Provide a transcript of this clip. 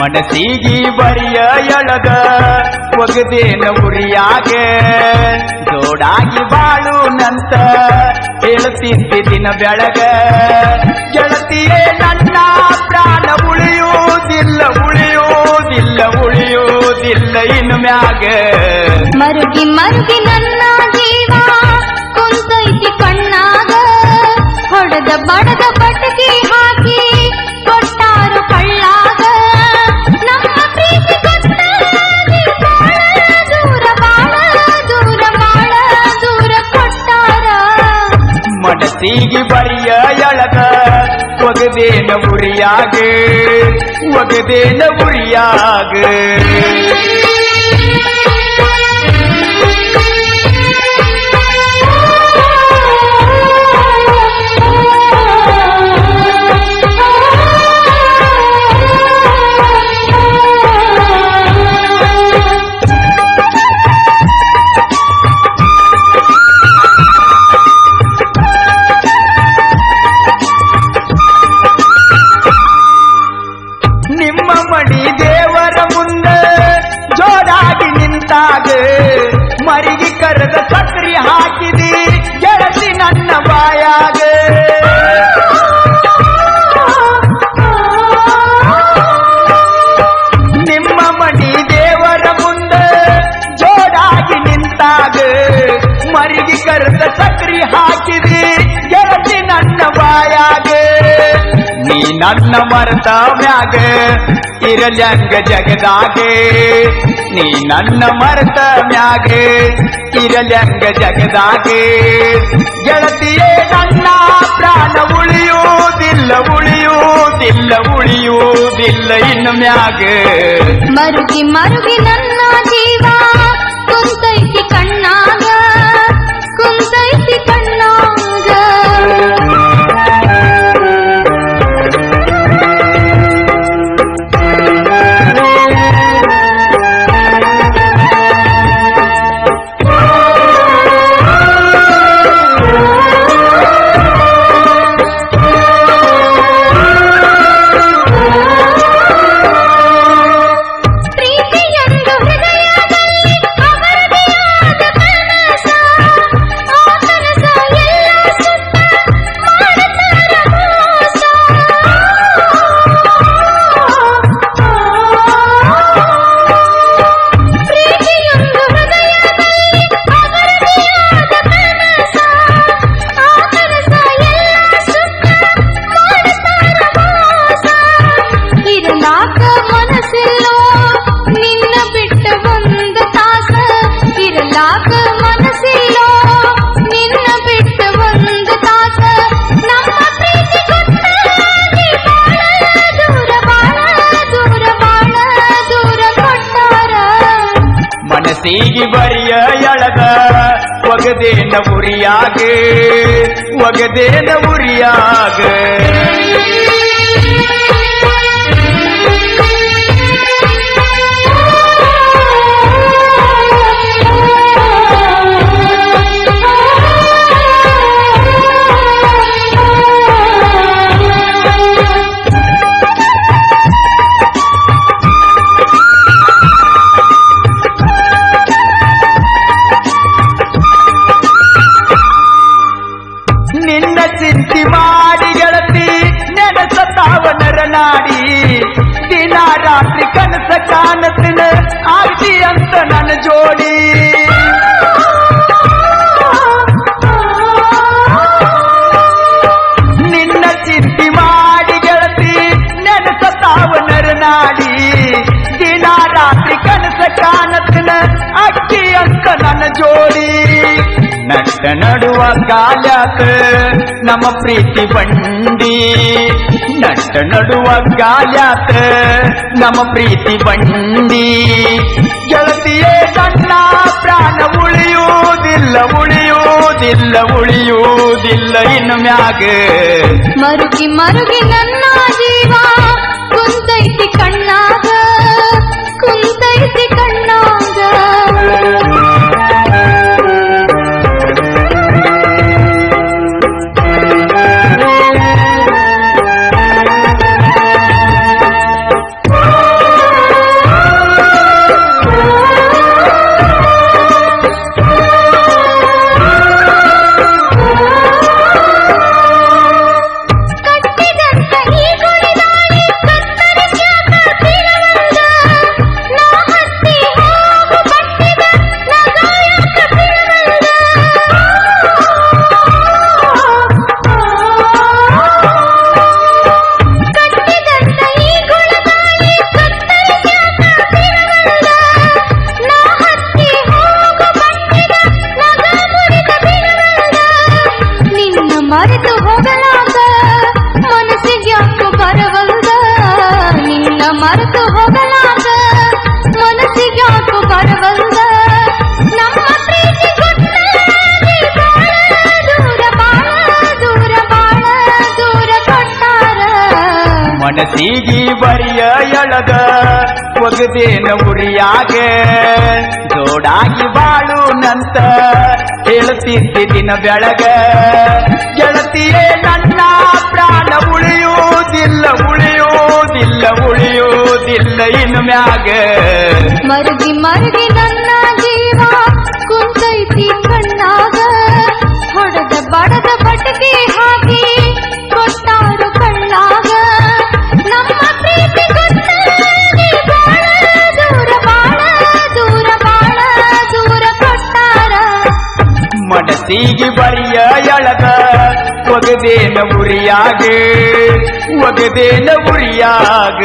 ಮನಸ್ಸಿಗೆ ಬರಿಯ ಎಳದ ಒಗದೇನ ಉರಿಯಾಗೆ ಜೋಡಾಗಿ ಬಾಳು ನಂತ ಹೇಳ್ತಿದ್ದಿ ದಿನ ಬೆಳಗ ಗೆಳತಿಯೇ ನನ್ನ ಪ್ರಾಣ ಉಳಿಯುವುದಿಲ್ಲ ಉಳಿಯುವುದಿಲ್ಲ ಉಳಿಯುವುದಿಲ್ಲ ಇನ್ನು ಮ್ಯಾಗ ಮರುಗಿ ಮರುಗಿ ನನ್ನ ಜೀವ ಕುಂತೈತಿ ಕಣ್ಣಾಗ ಹೊಡೆದ ಬಡದ ಬಟಕಿ ಹಾಕಿ ಕೊಟ್ಟಾರು ಕಳ್ಳಾಗ ನಮ್ಮ ಪ್ರೀತಿ ದೂರ ಬಾಳ ದೂರ ಬಾಳ ದೂರ ಕೊಟ್ಟಾರ ಮನಸ್ಸಿಗೆ ಬರಿಯ ಎಳದ ಒಗದೇನ ಉರಿಯಾಗೆ ಒಗದೇನ ಉರಿಯಾಗೆ ಮರಿಗೆ ಕರೆದ ಸಕ್ರಿ ಹಾಕಿದಿ ಗೆಳತಿ ನನ್ನ ಬಾಯಾಗ ನಿಮ್ಮ ಮಡಿ ದೇವರ ಮುಂದೆ ಜೋಡಾಗಿ ನಿಂತಾಗ ಮರಿಗೆ ಕರೆದ ಸಕ್ರಿ ಹಾಕಿದಿ ಗೆಳತಿ ನನ್ನ ಬಾಯಾಗ ನೀ ನನ್ನ ಮರೆತ ಮ್ಯಾಗ ಇರಲ್ಯಂಗ ಜಗದಾಗೆ ನೀ ನನ್ನ ಮರೆತ ಮ್ಯಾಗೆ ಇರಲ್ಯಂಗ ಜಗದಾಗೆ ಗೆಳತಿಯೇ ನನ್ನ ಪ್ರಾಣ ಉಳಿಯುವುದಿಲ್ಲ ಉಳಿಯುವುದಿಲ್ಲ ಉಳಿಯುವುದಿಲ್ಲ ಇನ್ನು ಮ್ಯಾಗೆ ಮರುಗಿ ಮರುಗಿ ನನ್ನ ಜೀವ ಕುಂತೈತಿ ಕಣ್ಣಾಗ ಕುಂತೈತಿ ಕಣ್ಣಾಗ ಮನಸ್ಸಿಗೆ ಬರಿಯ ಎಳದ ಒಗದೇನ ಉರಿಯಾಗೆ ಒಗದೇನ ಉರಿಯಾಗೆ ನಿನ್ನ ಚಿಂತಿ ಮಾಡಿ ಗೆಳತಿ ನೆನಸತಾವ ನರನಾಡಿ ದಿನ ರಾತ್ರಿ ಕನಸ ಕಾಣತಿನ ಆರ್ತಿ ಅಂತ ನನ್ನ ಜೋಡಿ ನಿನ್ನ ಚಿಂತಿ ಮಾಡಿ ಗೆಳತಿ ನೆನಸತಾವ ನರನಾಡಿ ದಿನ ರಾತ್ರಿ ಕನಸ ಕಾಣತಿನ ಅಕ್ಕಿ ಅಂತ ನನ್ನ ಜೋಡಿ ನಟ್ಟ ನಡುವ ಕಾಲ್ಯಾಕ ನಮ್ಮ ಪ್ರೀತಿ ಬಂಡಿ ನಟ್ಟ ನಡುವ ಕಾಲ್ಯಾಕ ನಮ್ಮ ಪ್ರೀತಿ ಬಂಡಿ ಗೆಳತಿಯೇ ನನ್ನ ಪ್ರಾಣ ಉಳಿಯುವುದಿಲ್ಲ ಉಳಿಯುವುದಿಲ್ಲ ಉಳಿಯುವುದಿಲ್ಲ ಇನ್ನು ಮ್ಯಾಗ ಮರುಗಿ ಮರುಗಿ ನನ್ನ ಜೀವ ಕುಂತೈತಿ ಕಣ್ಣಾಗ ಕುಂತೈತಿ ಕಣ್ಣಾಗ ಮನಸ್ಸಿಗೆ ಬರಿಯ ಎಳದ ಒಗದೇನ ಉರಿಯಾಗ ಜೋಡಾಗಿ ಬಾಳುನಂತ ಹೇಳ್ತಿದ್ದಿ ದಿನ ಬೆಳಗ ಗೆಳತಿಯೇ ನನ್ನ ಪ್ರಾಣ ಉಳಿಯುವುದಿಲ್ಲ ಉಳಿಯುವುದಿಲ್ಲ ಉಳಿಯುವುದಿಲ್ಲ ಇನ್ನು ಮ್ಯಾಗ ಮರುಗಿ ಮರುಗಿ ನನ್ನ ಜೀವ ಕುಂತೈತಿ ಕಣ್ಣಾಗ ಹೊಡೆದ ಬಡದ ಬಟಕೆ ಹಾಕಿ ಕೊಟ್ಟಾರು ಕಳ್ಳಾಗ ನಮ್ಮ ಪ್ರೀತಿ ಗೊತ್ತಲ್ಲಿ ಬಾಳ ದೂರ ಬಾಳ ದೂರ ಬಾಳ ದೂರ ಕೊಟ್ಟಾರ ಮನಸ್ಸಿಗೆ ಬರಿಯ ಎಳದ ಒಗದೇನ ಉರಿಯಾಗ ಒಗದೇನ ಉರಿಯಾಗ